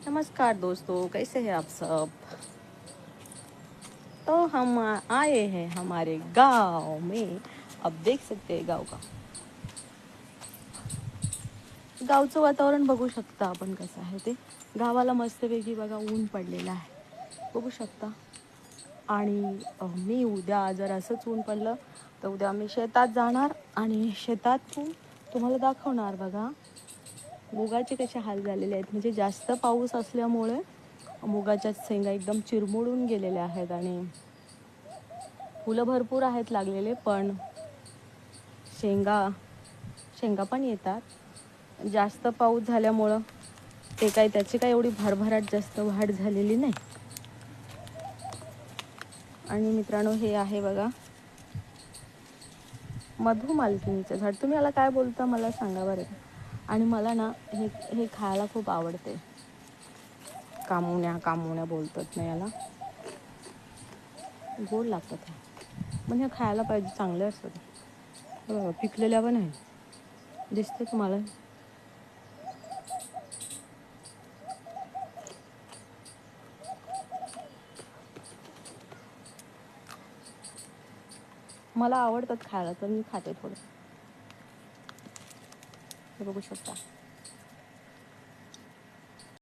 नमस्कार दोस्तों, कैसे हैं आप सब। तो हम आए हैं हमारे गांव में। अब देख सकते हैं गांव का गावचं वातावरण बघू शकता आपण कसं आहे ते। गावाला मस्तपैकी बघा ऊन पडलेलं आहे, बघू शकता। आणि मी उद्या जर असंच ऊन पडलं तर उद्या आम्ही शेतात जाणार आणि शेतातून तुम्हाला दाखवणार बघा मुगाचे कसे हाल झालेले आहेत। म्हणजे जास्त पाऊस असल्यामुळे मुगाच्या शेंगा एकदम चिरमुडून गेलेल्या आहेत आणि फुलं भरपूर आहेत लागलेले, पण शेंगा शेंगा पण येतात। जास्त पाऊस झाल्यामुळं ते काही त्याची काही एवढी भरभराट जास्त वाढ झालेली नाही। आणि मित्रांनो, हे आहे बघा मधुमालतीचं झाड। तुम्ही याला काय बोलता मला सांगा बरं। आणि मला ना हे हे खायला खूप आवडते। कामुण्या कामुण्या बोलतात ना याला, गोड लागतात म्हणजे खायला पाहिजे, चांगले असतात। पिकलेल्या पण आहे, दिसते तुम्हाला। मला आवडतात खायला, तर मी खाते थोडं। हे बघू शकता।